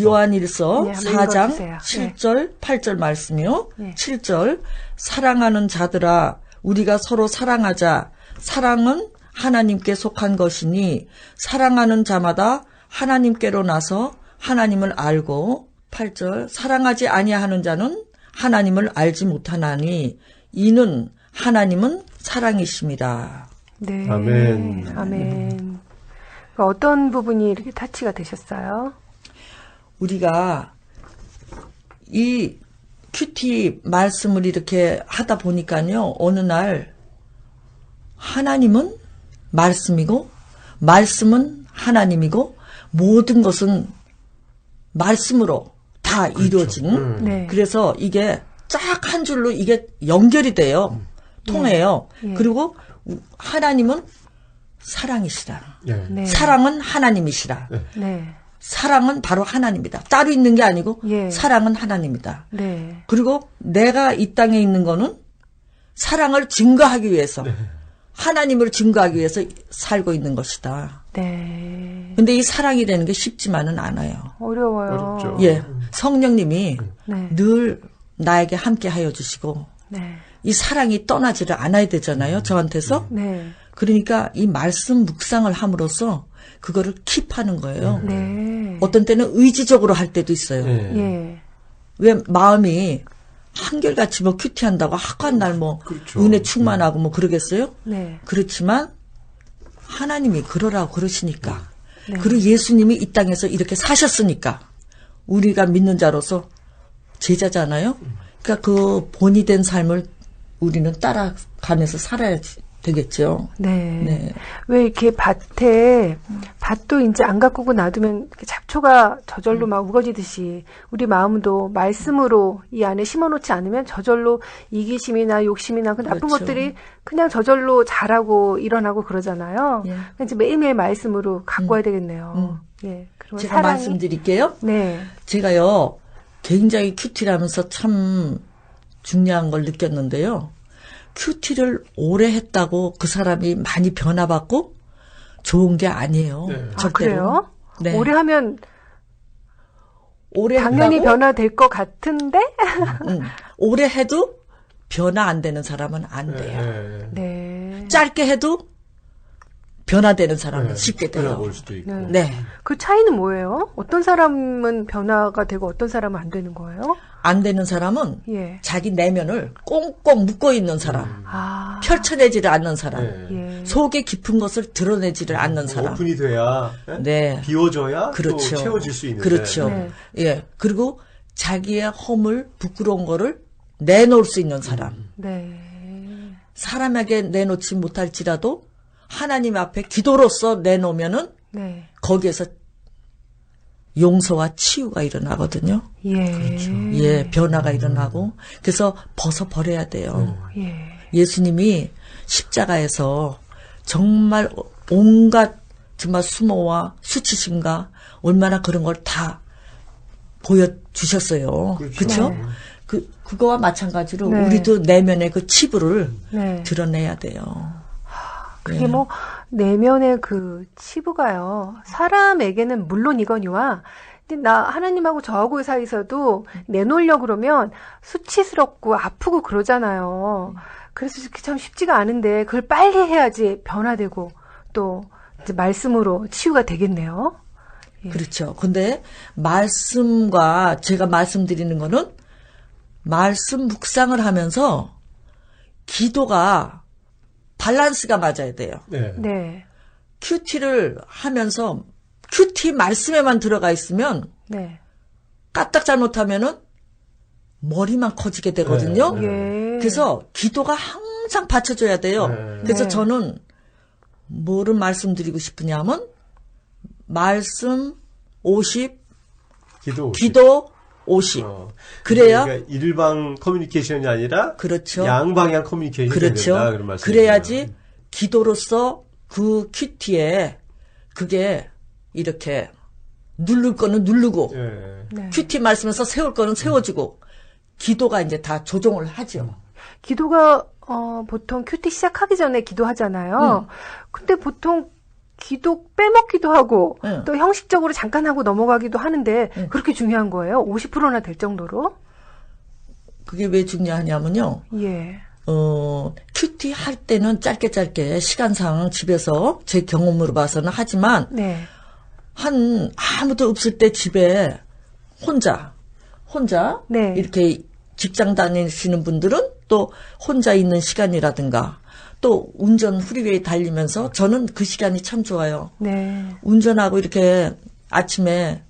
요한일서
네, 한번
4장
읽어주세요.
7절, 8절 말씀이요.
네.
7절, 사랑하는 자들아, 우리가 서로 사랑하자. 사랑은 하나님께 속한 것이니, 사랑하는 자마다 하나님께로 나서 하나님을 알고, 8절, 사랑하지 아니하는 자는 하나님을 알지 못하나니, 이는 하나님은 사랑이십니다.
네.
아멘.
아멘. 그러니까 어떤 부분이 이렇게 타치가 되셨어요?
우리가 이 큐티 말씀을 이렇게 하다 보니까요, 어느 날 하나님은 말씀이고, 말씀은 하나님이고, 모든 것은 말씀으로 다 이루어진.
네.
그래서 이게 쫙 한 줄로 이게 연결이 돼요. 통해요.
예.
그리고 하나님은 사랑이시라.
예.
네.
사랑은 하나님이시라.
네.
사랑은 바로 하나님이다. 따로 있는 게 아니고
예.
사랑은 하나님이다.
네.
그리고 내가 이 땅에 있는 거는 사랑을 증거하기 위해서 하나님을 증거하기 위해서 살고 있는 것이다.
네.
근데 이 사랑이라는 게 쉽지만은 않아요.
어려워요.
어렵죠.
예. 성령님이
네.
늘 나에게 함께 하여 주시고
네.
이 사랑이 떠나지를 않아야 되잖아요. 저한테서.
네.
그러니까 이 말씀 묵상을 함으로써 그거를 킵하는 거예요.
네.
어떤 때는 의지적으로 할 때도 있어요.
예.
예.
왜 마음이 한결같이 뭐 큐티한다고 학관 날 뭐
그렇죠.
은혜 충만하고 뭐 그러겠어요?
네.
그렇지만 하나님이 그러라고 그러시니까
네.
그리고 예수님이 이 땅에서 이렇게 사셨으니까 우리가 믿는 자로서 제자잖아요. 그러니까 그 본이 된 삶을 우리는 따라가면서 살아야 되겠죠.
네.
네.
왜 이렇게 밭도 이제 안 가꾸고 놔두면 이렇게 잡초가 저절로 막 우거지듯이 우리 마음도 말씀으로 이 안에 심어놓지 않으면 저절로 이기심이나 욕심이나 그 나쁜
그렇죠.
것들이 그냥 저절로 자라고 일어나고 그러잖아요.
예.
그러니까 이제 매일매일 말씀으로 가꿔야 되겠네요. 예. 그리고
제가
사랑이
말씀드릴게요.
네.
제가요 굉장히 큐티라면서 참 중요한 걸 느꼈는데요. 큐티를 오래 했다고 그 사람이 많이 변화받고 좋은 게 아니에요.
네.
아,
절대로.
그래요?
네.
오래 하면
오래
당연히
한다고?
변화될 것 같은데?
오래 해도 변화 안 되는 사람은 안 돼요.
예.
네.
짧게 해도 변화되는 사람은
예.
쉽게
변화
돼요.
올 수도 있고.
네.
네.
그 차이는 뭐예요? 어떤 사람은 변화가 되고 어떤 사람은 안 되는 거예요?
안 되는 사람은
예.
자기 내면을 꽁꽁 묶고 있는 사람,
아.
펼쳐내지를 않는 사람,
예.
예.
속에 깊은 것을 드러내지를 않는 사람.
오픈이 돼야 예?
네.
비워져야
그렇죠.
또 채워질 수 있는데.
그렇죠.
네.
예. 그리고 자기의 허물, 부끄러운 거를 내놓을 수 있는 사람.
네.
사람에게 내놓지 못할지라도 하나님 앞에 기도로서 내놓으면은
네.
거기에서 용서와 치유가 일어나거든요.
예.
예, 변화가 일어나고 그래서 벗어버려야 돼요.
예.
예수님이 십자가에서 정말 온갖 정말 수모와 수치심과 얼마나 그런 걸 다 보여주셨어요.
그렇죠.
그렇죠?
네.
그거와 마찬가지로
네.
우리도 내면의 그 치부를
네.
드러내야 돼요.
그게
네.
뭐 내면의 그 치부가요. 사람에게는 물론 이거니와 근데 나 하나님하고 저하고의 사이에서도 내놓으려고 그러면 수치스럽고 아프고 그러잖아요. 그래서 그게 참 쉽지가 않은데 그걸 빨리 해야지 변화되고 또 이제 말씀으로 치유가 되겠네요. 예.
그렇죠. 근데 말씀과 제가 말씀드리는 거는 말씀 묵상을 하면서 기도가 밸런스가 맞아야 돼요.
네.
네.
큐티를 하면서 큐티 말씀에만 들어가 있으면
네.
까딱 잘못하면은 머리만 커지게 되거든요.
예.
그래서 기도가 항상 받쳐줘야 돼요. 그래서
네.
저는 뭐를 말씀드리고 싶으냐면 말씀 50,
기도.
기도 50. 그래야
그러니까 일방 커뮤니케이션이 아니라
그렇죠.
양방향 커뮤니케이션이
그렇죠.
된다. 그런 말씀이시죠.
그래야지 기도로서 그 큐티에 그게 이렇게 누를 거는 누르고
예.
네.
큐티 말씀에서 세울 거는 세워주고 기도가 이제 다 조정을 하죠.
기도가 보통 큐티 시작하기 전에 기도하잖아요. 근데 보통 기도 빼먹기도 하고
응.
또 형식적으로 잠깐 하고 넘어가기도 하는데 그렇게 중요한 거예요? 50%나 될 정도로?
그게 왜 중요하냐면요.
예.
큐티 할 때는 짧게 시간상 집에서 제 경험으로 봐서는 하지만
네.
아무도 없을 때 집에 혼자
네.
이렇게 직장 다니시는 분들은 또 혼자 있는 시간이라든가 또 운전 프리웨이 달리면서 저는 그 시간이 참 좋아요.
네.
운전하고 이렇게 아침에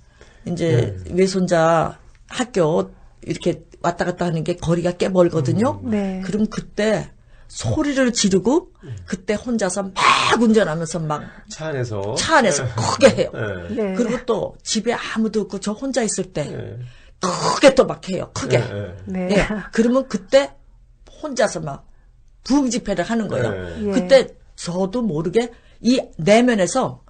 이제 외손자 학교 이렇게 왔다 갔다 하는 게 거리가 꽤 멀거든요.
네.
그럼 그때 소리를 지르고 그때 혼자서 막 운전하면서 막
차 안에서.
차 안에서 크게 해요.
예.
네.
그리고 또 집에 아무도 없고 저 혼자 있을 때
예.
크게 또 막 해요. 크게.
예.
네.
예. 그러면 그때 혼자서 막 부흥집회를 하는 거예요.
예.
그때 저도 모르게 이 내면에서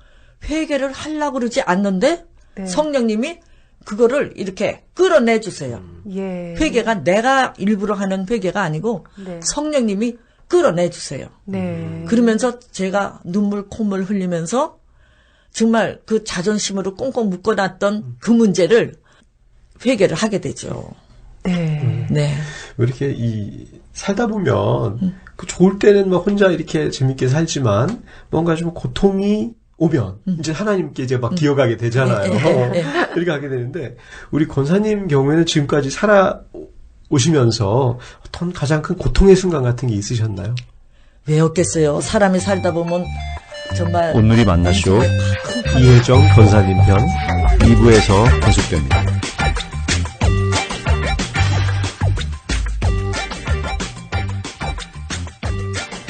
회개를 하려고 그러지 않는데
네.
성령님이 그거를 이렇게 끌어내 주세요.
예.
회개가 내가 일부러 하는 회개가 아니고
네.
성령님이 끌어내 주세요.
네.
그러면서 제가 눈물 콧물 흘리면서 정말 그 자존심으로 꽁꽁 묶어놨던 그 문제를 회개를 하게 되죠.
네.
네.
왜 이렇게 살다 보면 그 좋을 때는 막 혼자 이렇게 재밌게 살지만 뭔가 좀 고통이 오면 이제 하나님께 이제 막 기어가게 되잖아요. 이렇게 하게 되는데 우리 권사님 경우에는 지금까지 살아오시면서 어떤 가장 큰 고통의 순간 같은 게 있으셨나요?
왜 없겠어요. 사람이 살다 보면 정말
오늘이 만나쇼
이혜정 권사님 편
2부에서 계속됩니다.